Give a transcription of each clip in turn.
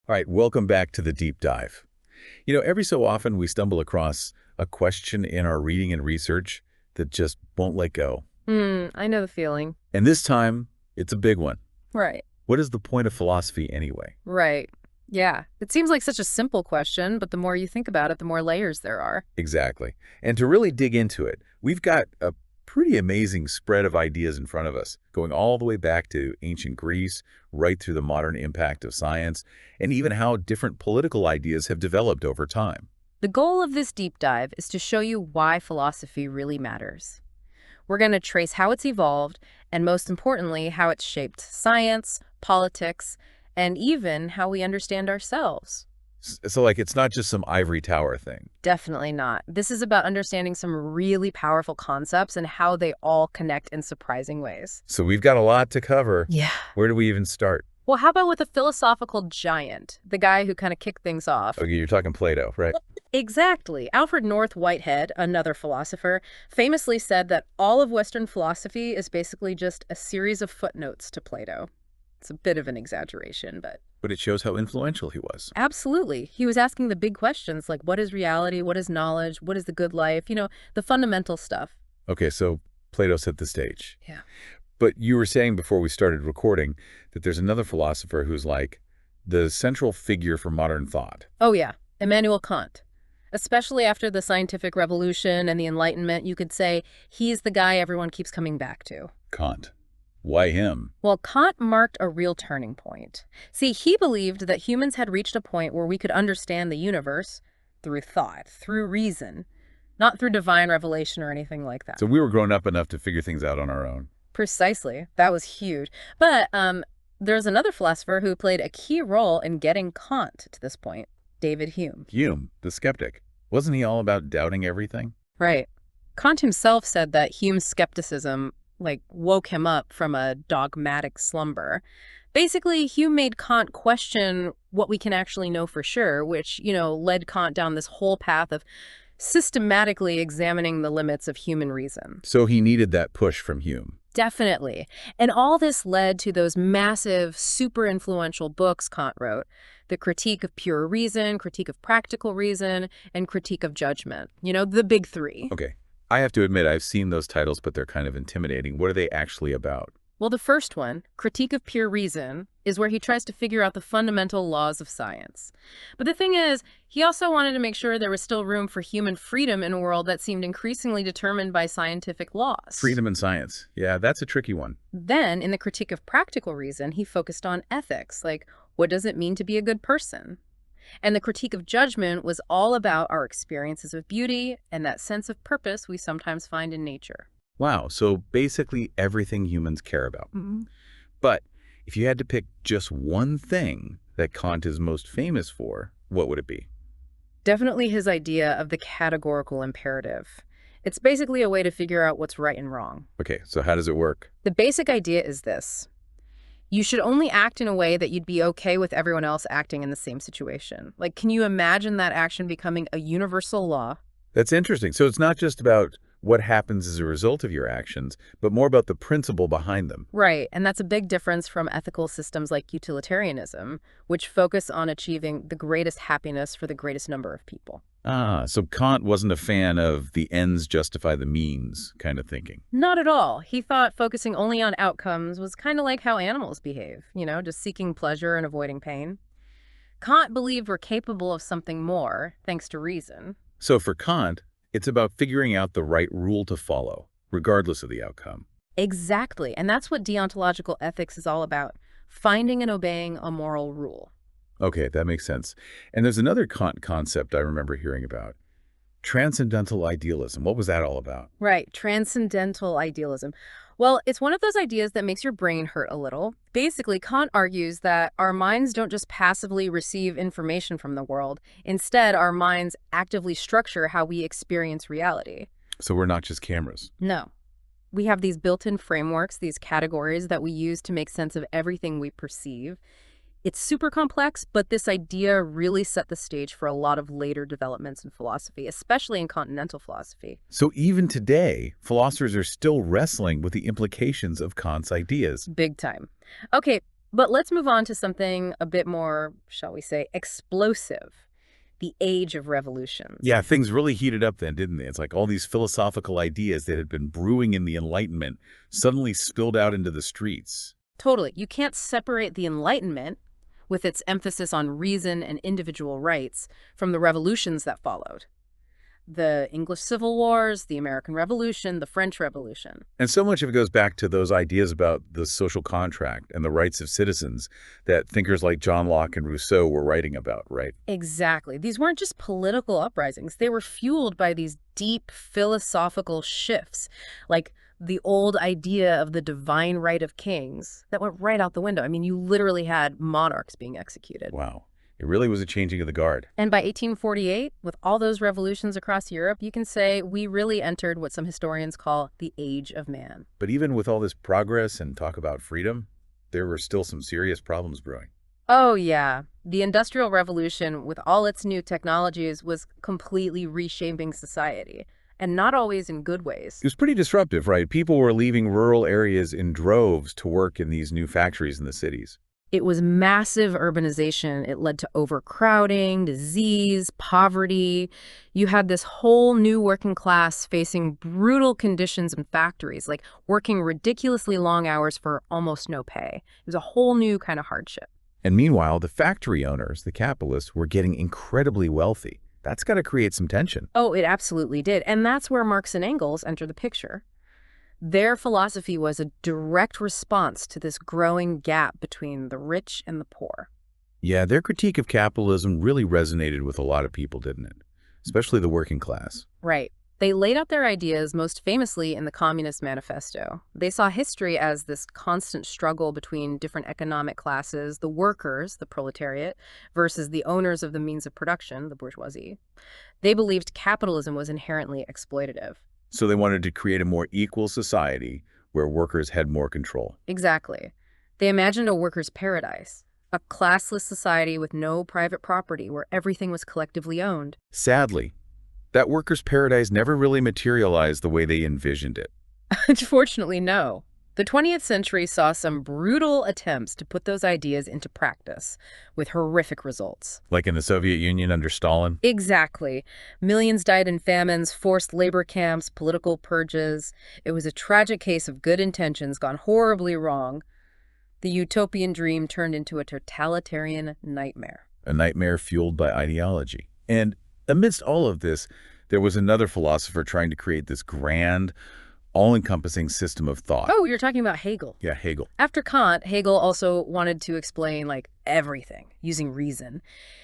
All right, welcome back to the deep dive. Every so often we stumble across a question in our reading and research that just won't let go. I know the feeling. And this time, it's a big one. Right. What is the point of philosophy anyway? Right. Yeah. It seems like such a simple question, but the more you think about it, the more layers there are. Exactly. And to really dig into it, we've got a pretty amazing spread of ideas in front of us, going all the way back to ancient Greece, right through the modern impact of science, and even how different political ideas have developed over time. The goal of this deep dive is to show you why philosophy really matters. We're going to trace how it's evolved, and most importantly, how it's shaped science, politics, and even how we understand ourselves. So, it's not just some ivory tower thing. Definitely not. This is about understanding some really powerful concepts and how they all connect in surprising ways. So we've got a lot to cover. Yeah. Where do we even start? Well, how about with a philosophical giant, the guy who kind of kicked things off? Okay, you're talking Plato, right? Exactly. Alfred North Whitehead, another philosopher, famously said that all of Western philosophy is basically just a series of footnotes to Plato. It's a bit of an exaggeration, but... But it shows how influential he was. Absolutely. He was asking the big questions like, what is reality? What is knowledge? What is the good life? The fundamental stuff. Okay, so Plato set the stage. Yeah. But you were saying before we started recording that there's another philosopher who's like the central figure for modern thought. Oh, yeah. Immanuel Kant. Especially after the scientific revolution and the Enlightenment, you could say he's the guy everyone keeps coming back to. Kant. Why him? Well, Kant marked a real turning point. See, he believed that humans had reached a point where we could understand the universe through thought, through reason, not through divine revelation or anything like that. So we were grown up enough to figure things out on our own. Precisely. That was huge. But there's another philosopher who played a key role in getting Kant to this point, David Hume. Hume, the skeptic. Wasn't he all about doubting everything? Right. Kant himself said that Hume's skepticism woke him up from a dogmatic slumber. Basically, Hume made Kant question what we can actually know for sure, which, led Kant down this whole path of systematically examining the limits of human reason. So he needed that push from Hume. Definitely. And all this led to those massive, super influential books Kant wrote: The Critique of Pure Reason, Critique of Practical Reason, and Critique of Judgment. The big three. Okay. I have to admit, I've seen those titles, but they're kind of intimidating. What are they actually about? Well, the first one, Critique of Pure Reason, is where he tries to figure out the fundamental laws of science. But the thing is, he also wanted to make sure there was still room for human freedom in a world that seemed increasingly determined by scientific laws. Freedom in science. Yeah, that's a tricky one. Then, in the Critique of Practical Reason, he focused on ethics, like what does it mean to be a good person? And the Critique of Judgment was all about our experiences of beauty and that sense of purpose we sometimes find in nature. Wow, so basically everything humans care about. Mm-hmm. But if you had to pick just one thing that Kant is most famous for, what would it be? Definitely his idea of the categorical imperative. It's basically a way to figure out what's right and wrong. Okay, so how does it work? The basic idea is this. You should only act in a way that you'd be okay with everyone else acting in the same situation. Can you imagine that action becoming a universal law? That's interesting. So it's not just about what happens as a result of your actions, but more about the principle behind them. Right, and that's a big difference from ethical systems like utilitarianism, which focus on achieving the greatest happiness for the greatest number of people. Ah, so Kant wasn't a fan of the ends justify the means kind of thinking. Not at all. He thought focusing only on outcomes was kind of like how animals behave, just seeking pleasure and avoiding pain. Kant believed we're capable of something more, thanks to reason. So for Kant, it's about figuring out the right rule to follow, regardless of the outcome. Exactly, and that's what deontological ethics is all about, finding and obeying a moral rule. Okay, that makes sense. And there's another Kant concept I remember hearing about. Transcendental idealism. What was that all about? Right, transcendental idealism. Well, it's one of those ideas that makes your brain hurt a little. Basically, Kant argues that our minds don't just passively receive information from the world. Instead, our minds actively structure how we experience reality. So we're not just cameras. No. We have these built-in frameworks, these categories that we use to make sense of everything we perceive. It's super complex, but this idea really set the stage for a lot of later developments in philosophy, especially in continental philosophy. So even today, philosophers are still wrestling with the implications of Kant's ideas. Big time. Okay, But let's move on to something a bit more, shall we say, explosive. The age of revolutions. Yeah, things really heated up then, didn't they? It's like all these philosophical ideas that had been brewing in the Enlightenment suddenly spilled out into the streets. Totally. You can't separate the Enlightenment, with its emphasis on reason and individual rights, from the revolutions that followed. The English Civil Wars, the American Revolution, the French Revolution. And so much of it goes back to those ideas about the social contract and the rights of citizens that thinkers like John Locke and Rousseau were writing about, right? Exactly. These weren't just political uprisings. They were fueled by these deep philosophical shifts, like the old idea of the divine right of kings that went right out the window. I mean, you literally had monarchs being executed. Wow. It really was a changing of the guard. And by 1848, with all those revolutions across Europe, you can say we really entered what some historians call the Age of Man. But even with all this progress and talk about freedom, there were still some serious problems brewing. Oh, yeah. The Industrial Revolution, with all its new technologies, was completely reshaping society, and not always in good ways. It was pretty disruptive, right? People were leaving rural areas in droves to work in these new factories in the cities. It was massive urbanization. It led to overcrowding, disease, poverty. You had this whole new working class facing brutal conditions in factories, like working ridiculously long hours for almost no pay. It was a whole new kind of hardship. And meanwhile, the factory owners, the capitalists, were getting incredibly wealthy. That's got to create some tension. Oh, it absolutely did. And that's where Marx and Engels enter the picture. Their philosophy was a direct response to this growing gap between the rich and the poor. Yeah, their critique of capitalism really resonated with a lot of people, didn't it? Especially the working class. Right. They laid out their ideas most famously in the Communist Manifesto. They saw history as this constant struggle between different economic classes, the workers, the proletariat, versus the owners of the means of production, the bourgeoisie. They believed capitalism was inherently exploitative. So they wanted to create a more equal society where workers had more control. Exactly. They imagined a workers' paradise, a classless society with no private property where everything was collectively owned. Sadly, that workers' paradise never really materialized the way they envisioned it. Unfortunately, no. The 20th century saw some brutal attempts to put those ideas into practice, with horrific results. Like in the Soviet Union under Stalin? Exactly. Millions died in famines, forced labor camps, political purges. It was a tragic case of good intentions gone horribly wrong. The utopian dream turned into a totalitarian nightmare. A nightmare fueled by ideology. And amidst all of this, there was another philosopher trying to create this grand, all-encompassing system of thought. Oh, you're talking about Hegel. Yeah, Hegel. After Kant, Hegel also wanted to explain, everything using reason.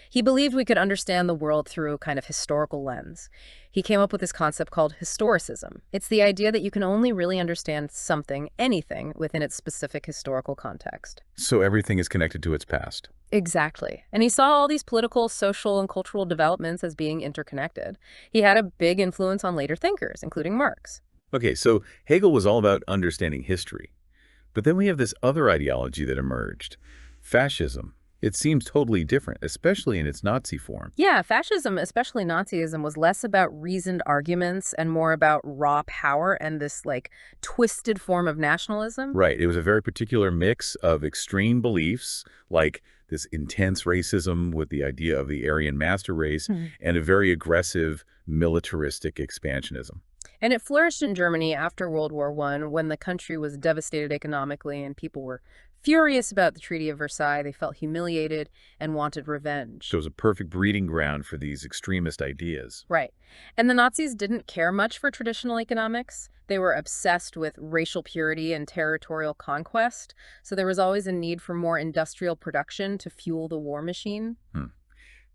He believed we could understand the world through a kind of historical lens. He came up with this concept called historicism. It's the idea that you can only really understand something, anything, within its specific historical context. So everything is connected to its past. Exactly. And he saw all these political, social, and cultural developments as being interconnected. He had a big influence on later thinkers, including Marx. Okay, so Hegel was all about understanding history. But then we have this other ideology that emerged, fascism. It seems totally different, especially in its Nazi form. Yeah, fascism, especially Nazism, was less about reasoned arguments and more about raw power and this, twisted form of nationalism. Right. It was a very particular mix of extreme beliefs, like this intense racism with the idea of the Aryan master race, and a very aggressive militaristic expansionism. And it flourished in Germany after World War I, when the country was devastated economically and people were furious about the Treaty of Versailles. They felt humiliated and wanted revenge. So it was a perfect breeding ground for these extremist ideas. Right. And the Nazis didn't care much for traditional economics. They were obsessed with racial purity and territorial conquest. So there was always a need for more industrial production to fuel the war machine.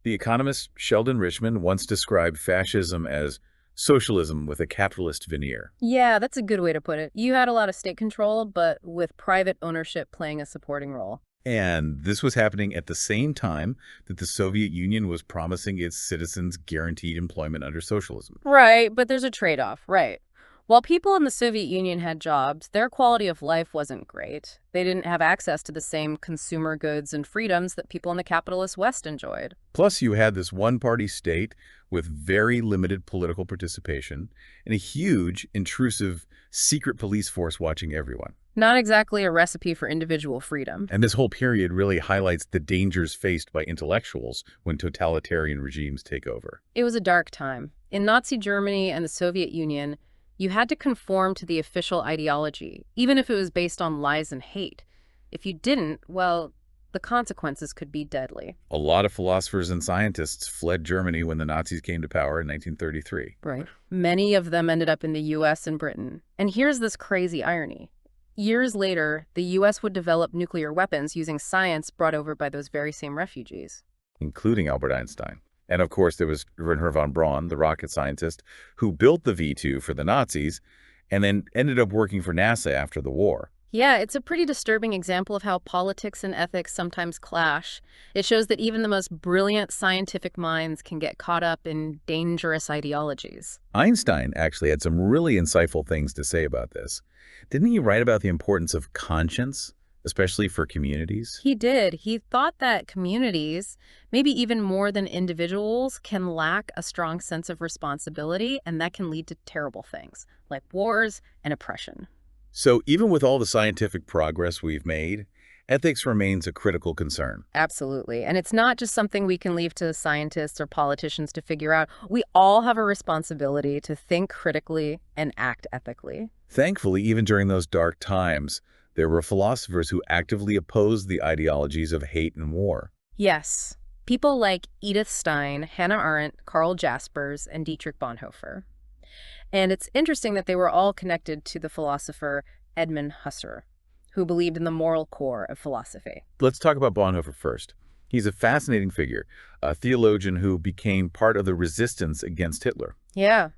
The economist Sheldon Richman once described fascism as socialism with a capitalist veneer. Yeah, that's a good way to put it. You had a lot of state control, but with private ownership playing a supporting role. And this was happening at the same time that the Soviet Union was promising its citizens guaranteed employment under socialism. Right, but there's a trade-off, right. While people in the Soviet Union had jobs, their quality of life wasn't great. They didn't have access to the same consumer goods and freedoms that people in the capitalist West enjoyed. Plus, you had this one-party state with very limited political participation and a huge, intrusive, secret police force watching everyone. Not exactly a recipe for individual freedom. And this whole period really highlights the dangers faced by intellectuals when totalitarian regimes take over. It was a dark time. In Nazi Germany and the Soviet Union, you had to conform to the official ideology, even if it was based on lies and hate. If you didn't, well, the consequences could be deadly. A lot of philosophers and scientists fled Germany when the Nazis came to power in 1933. Right. Many of them ended up in the US and Britain. And here's this crazy irony. Years later, the US would develop nuclear weapons using science brought over by those very same refugees. Including Albert Einstein. And of course, there was Wernher von Braun, the rocket scientist, who built the V-2 for the Nazis and then ended up working for NASA after the war. Yeah, it's a pretty disturbing example of how politics and ethics sometimes clash. It shows that even the most brilliant scientific minds can get caught up in dangerous ideologies. Einstein actually had some really insightful things to say about this. Didn't he write about the importance of conscience, especially for communities? He did. He thought that communities, maybe even more than individuals, can lack a strong sense of responsibility, and that can lead to terrible things, like wars and oppression. So even with all the scientific progress we've made, ethics remains a critical concern. Absolutely. And it's not just something we can leave to scientists or politicians to figure out. We all have a responsibility to think critically and act ethically. Thankfully, even during those dark times, there were philosophers who actively opposed the ideologies of hate and war. Yes. People like Edith Stein, Hannah Arendt, Karl Jaspers, and Dietrich Bonhoeffer. And it's interesting that they were all connected to the philosopher Edmund Husserl, who believed in the moral core of philosophy. Let's talk about Bonhoeffer first. He's a fascinating figure, a theologian who became part of the resistance against Hitler. Yeah.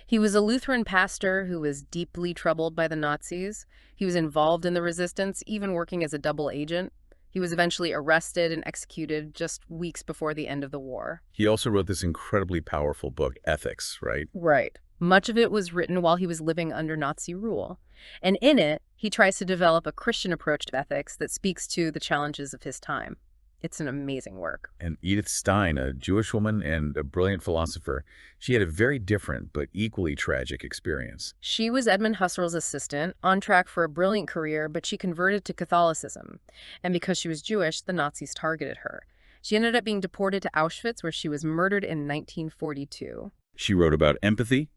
He was a Lutheran pastor who was deeply troubled by the Nazis. He was involved in the resistance, even working as a double agent. He was eventually arrested and executed just weeks before the end of the war. He also wrote this incredibly powerful book, Ethics, right? Right. Much of it was written while he was living under Nazi rule. And in it, he tries to develop a Christian approach to ethics that speaks to the challenges of his time. It's an amazing work. And Edith Stein, a Jewish woman and a brilliant philosopher, she had a very different but equally tragic experience. She was Edmund Husserl's assistant, on track for a brilliant career, but she converted to Catholicism. And because she was Jewish, the Nazis targeted her. She ended up being deported to Auschwitz, where she was murdered in 1942. She wrote about empathy,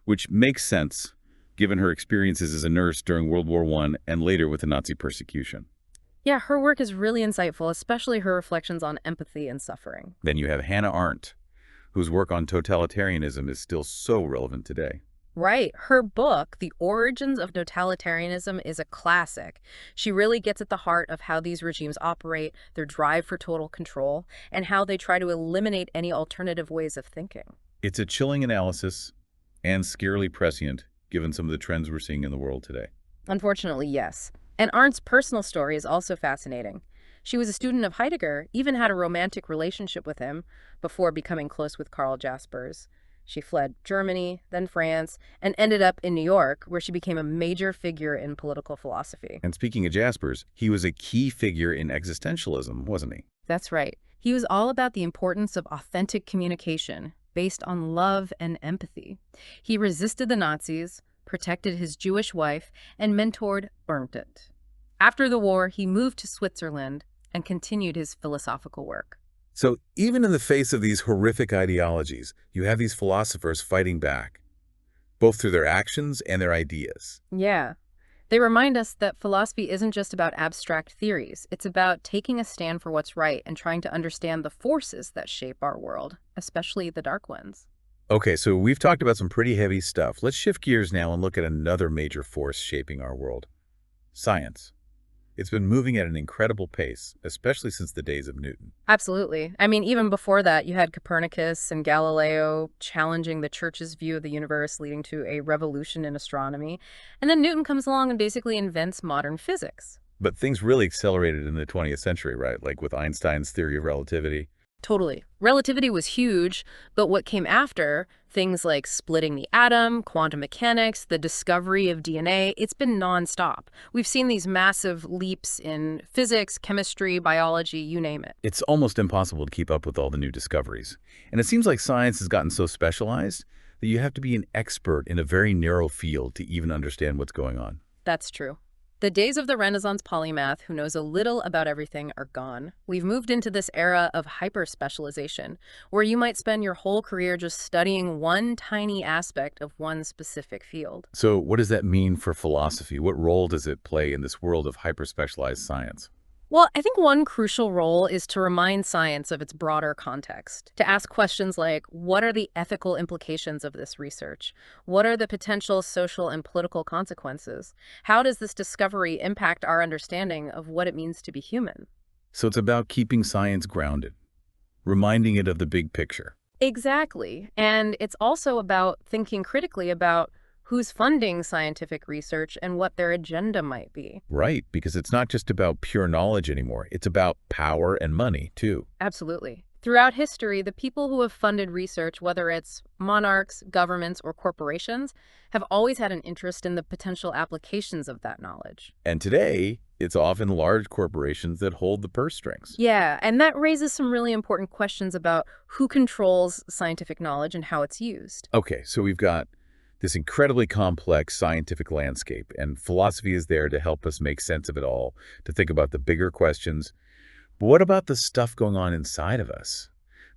which makes sense given her experiences as a nurse during World War I and later with the Nazi persecution. Yeah, her work is really insightful, especially her reflections on empathy and suffering. Then you have Hannah Arendt, whose work on totalitarianism is still so relevant today. Right. Her book, The Origins of Totalitarianism, is a classic. She really gets at the heart of how these regimes operate, their drive for total control, and how they try to eliminate any alternative ways of thinking. It's a chilling analysis and scarily prescient, given some of the trends we're seeing in the world today. Unfortunately, yes. And Arndt's personal story is also fascinating. She was a student of Heidegger, even had a romantic relationship with him before becoming close with Karl Jaspers. She fled Germany, then France, and ended up in New York, where she became a major figure in political philosophy. And speaking of Jaspers, he was a key figure in existentialism, wasn't he? That's right. He was all about the importance of authentic communication, based on love and empathy. He resisted the Nazis, protected his Jewish wife, and mentored Berndt. After the war, he moved to Switzerland and continued his philosophical work. So even in the face of these horrific ideologies, you have these philosophers fighting back, both through their actions and their ideas. Yeah. They remind us that philosophy isn't just about abstract theories. It's about taking a stand for what's right and trying to understand the forces that shape our world, especially the dark ones. Okay, so we've talked about some pretty heavy stuff. Let's shift gears now and look at another major force shaping our world. Science. It's been moving at an incredible pace, especially since the days of Newton. Absolutely. I mean, even before that, you had Copernicus and Galileo challenging the church's view of the universe, leading to a revolution in astronomy. And then Newton comes along and basically invents modern physics. But things really accelerated in the 20th century, right? Like with Einstein's theory of relativity. Totally. Relativity was huge, but what came after, things like splitting the atom, quantum mechanics, the discovery of DNA, it's been nonstop. We've seen these massive leaps in physics, chemistry, biology, you name it. It's almost impossible to keep up with all the new discoveries. And it seems like science has gotten so specialized that you have to be an expert in a very narrow field to even understand what's going on. That's true. The days of the Renaissance polymath who knows a little about everything are gone. We've moved into this era of hyper-specialization, where you might spend your whole career just studying one tiny aspect of one specific field. So what does that mean for philosophy? What role does it play in this world of hyper-specialized science? Well, I think one crucial role is to remind science of its broader context, to ask questions like, what are the ethical implications of this research? What are the potential social and political consequences? How does this discovery impact our understanding of what it means to be human? So it's about keeping science grounded, reminding it of the big picture. Exactly. And it's also about thinking critically about who's funding scientific research and what their agenda might be. Right, because it's not just about pure knowledge anymore. It's about power and money, too. Absolutely. Throughout history, the people who have funded research, whether it's monarchs, governments, or corporations, have always had an interest in the potential applications of that knowledge. And today, it's often large corporations that hold the purse strings. Yeah, and that raises some really important questions about who controls scientific knowledge and how it's used. Okay, so we've got this incredibly complex scientific landscape, and philosophy is there to help us make sense of it all, to think about the bigger questions. But what about the stuff going on inside of us?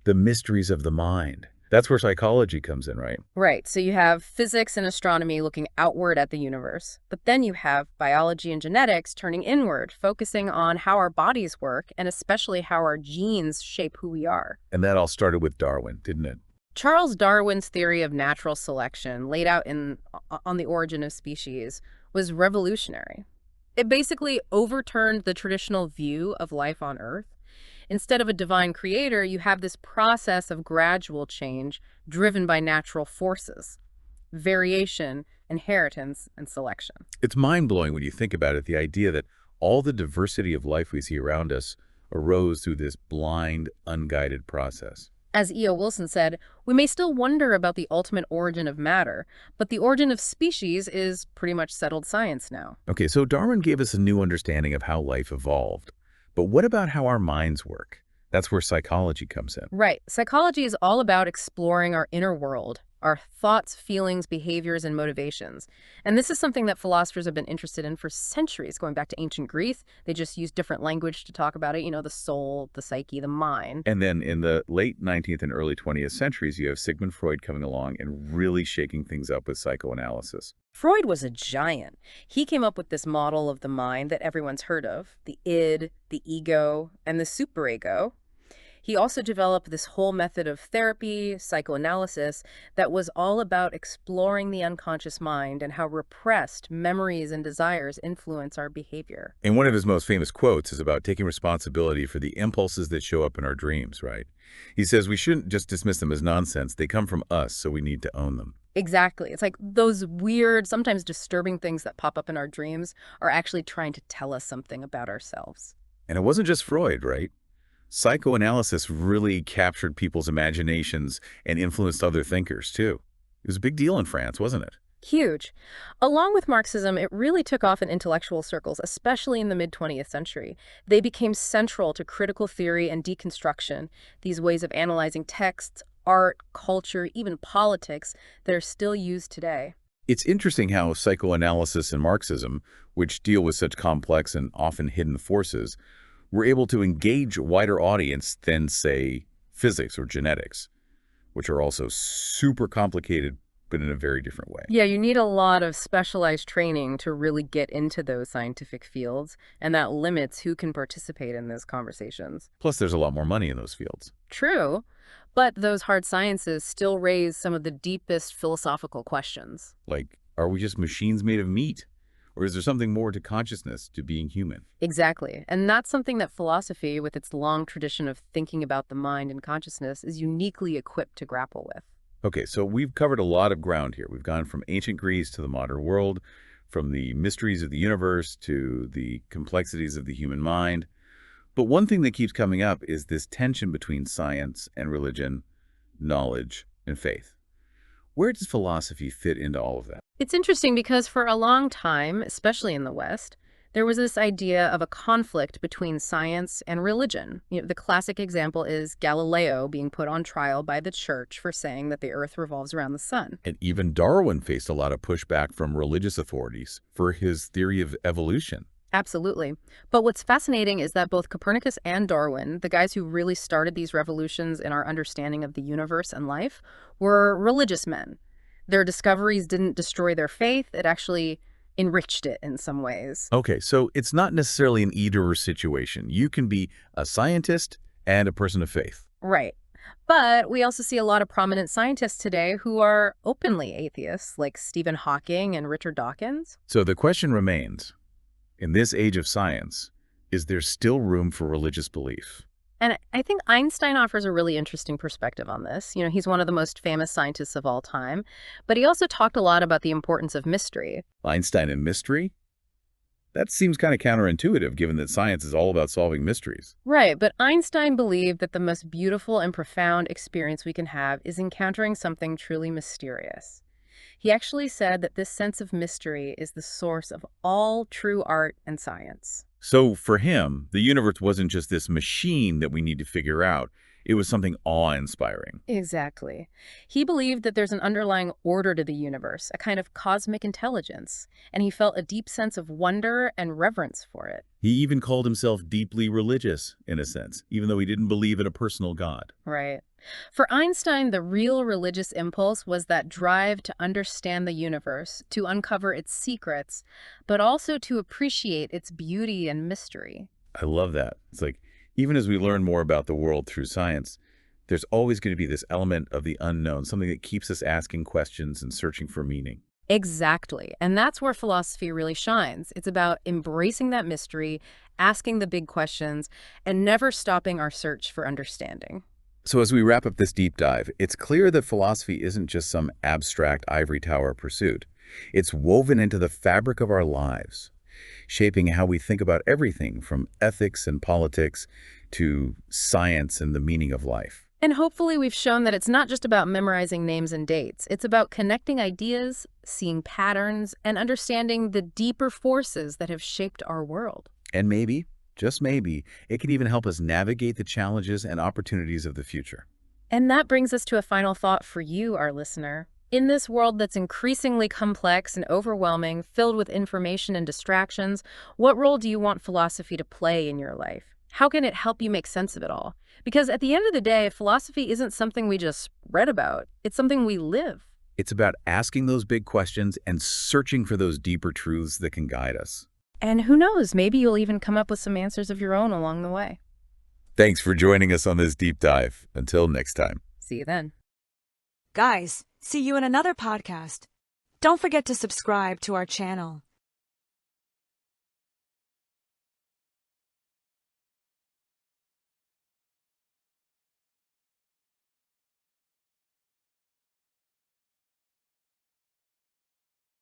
The mysteries of the mind. That's where psychology comes in, right? Right, so you have physics and astronomy looking outward at the universe, but then you have biology and genetics turning inward, focusing on how our bodies work and especially how our genes shape who we are. And that all started with Darwin, didn't it? Charles Darwin's theory of natural selection, laid out on The Origin of Species, was revolutionary. It basically overturned the traditional view of life on Earth. Instead of a divine creator, you have this process of gradual change driven by natural forces, variation, inheritance, and selection. It's mind-blowing when you think about it, the idea that all the diversity of life we see around us arose through this blind, unguided process. As E.O. Wilson said, we may still wonder about the ultimate origin of matter, but the origin of species is pretty much settled science now. Okay, so Darwin gave us a new understanding of how life evolved. But what about how our minds work? That's where psychology comes in. Right. Psychology is all about exploring our inner world, our thoughts, feelings, behaviors, and motivations. And this is something that philosophers have been interested in for centuries, going back to ancient Greece. They just used different language to talk about it, the soul, the psyche, the mind. And then in the late 19th and early 20th centuries, you have Sigmund Freud coming along and really shaking things up with psychoanalysis. Freud was a giant. He came up with this model of the mind that everyone's heard of, the id, the ego, and the superego. He also developed this whole method of therapy, psychoanalysis, that was all about exploring the unconscious mind and how repressed memories and desires influence our behavior. And one of his most famous quotes is about taking responsibility for the impulses that show up in our dreams, right? He says we shouldn't just dismiss them as nonsense. They come from us, so we need to own them. Exactly. It's like those weird, sometimes disturbing things that pop up in our dreams are actually trying to tell us something about ourselves. And it wasn't just Freud, right? Psychoanalysis really captured people's imaginations and influenced other thinkers, too. It was a big deal in France, wasn't it? Huge. Along with Marxism, it really took off in intellectual circles, especially in the mid-20th century. They became central to critical theory and deconstruction, these ways of analyzing texts, art, culture, even politics that are still used today. It's interesting how psychoanalysis and Marxism, which deal with such complex and often hidden forces, were able to engage a wider audience than, say, physics or genetics, which are also super complicated, but in a very different way. Yeah, you need a lot of specialized training to really get into those scientific fields, and that limits who can participate in those conversations. Plus, there's a lot more money in those fields. True, but those hard sciences still raise some of the deepest philosophical questions. Like, are we just machines made of meat? Or is there something more to consciousness, to being human? Exactly. And that's something that philosophy, with its long tradition of thinking about the mind and consciousness, is uniquely equipped to grapple with. Okay, so we've covered a lot of ground here. We've gone from ancient Greece to the modern world, from the mysteries of the universe to the complexities of the human mind. But one thing that keeps coming up is this tension between science and religion, knowledge and faith. Where does philosophy fit into all of that? It's interesting because for a long time, especially in the West, There was this idea of a conflict between science and religion. The classic example is Galileo being put on trial by the church for saying that the Earth revolves around the sun. And even Darwin faced a lot of pushback from religious authorities for his theory of evolution. Absolutely. But what's fascinating is that both Copernicus and Darwin, the guys who really started these revolutions in our understanding of the universe and life, were religious men. Their discoveries didn't destroy their faith, it actually enriched it in some ways. Okay, so it's not necessarily an either-or situation. You can be a scientist and a person of faith. Right. But we also see a lot of prominent scientists today who are openly atheists, like Stephen Hawking and Richard Dawkins. So the question remains, in this age of science, is there still room for religious belief? And I think Einstein offers a really interesting perspective on this. He's one of the most famous scientists of all time, but he also talked a lot about the importance of mystery. Einstein and mystery? That seems kind of counterintuitive, given that science is all about solving mysteries. Right, but Einstein believed that the most beautiful and profound experience we can have is encountering something truly mysterious. He actually said that this sense of mystery is the source of all true art and science. So for him, the universe wasn't just this machine that we need to figure out. It was something awe-inspiring. Exactly. He believed that there's an underlying order to the universe, a kind of cosmic intelligence, and he felt a deep sense of wonder and reverence for it. He even called himself deeply religious, in a sense, even though he didn't believe in a personal God. Right. For Einstein, the real religious impulse was that drive to understand the universe, to uncover its secrets, but also to appreciate its beauty and mystery. I love that. It's like, even as we learn more about the world through science, there's always going to be this element of the unknown, something that keeps us asking questions and searching for meaning. Exactly. And that's where philosophy really shines. It's about embracing that mystery, asking the big questions, and never stopping our search for understanding. So as we wrap up this deep dive, it's clear that philosophy isn't just some abstract ivory tower pursuit. It's woven into the fabric of our lives, shaping how we think about everything from ethics and politics to science and the meaning of life. And hopefully we've shown that it's not just about memorizing names and dates. It's about connecting ideas, seeing patterns, and understanding the deeper forces that have shaped our world. And maybe, just maybe, it can even help us navigate the challenges and opportunities of the future. And that brings us to a final thought for you, our listener. In this world that's increasingly complex and overwhelming, filled with information and distractions, what role do you want philosophy to play in your life? How can it help you make sense of it all? Because at the end of the day, philosophy isn't something we just read about. It's something we live. It's about asking those big questions and searching for those deeper truths that can guide us. And who knows, maybe you'll even come up with some answers of your own along the way. Thanks for joining us on this deep dive. Until next time. See you then. Guys, see you in another podcast. Don't forget to subscribe to our channel.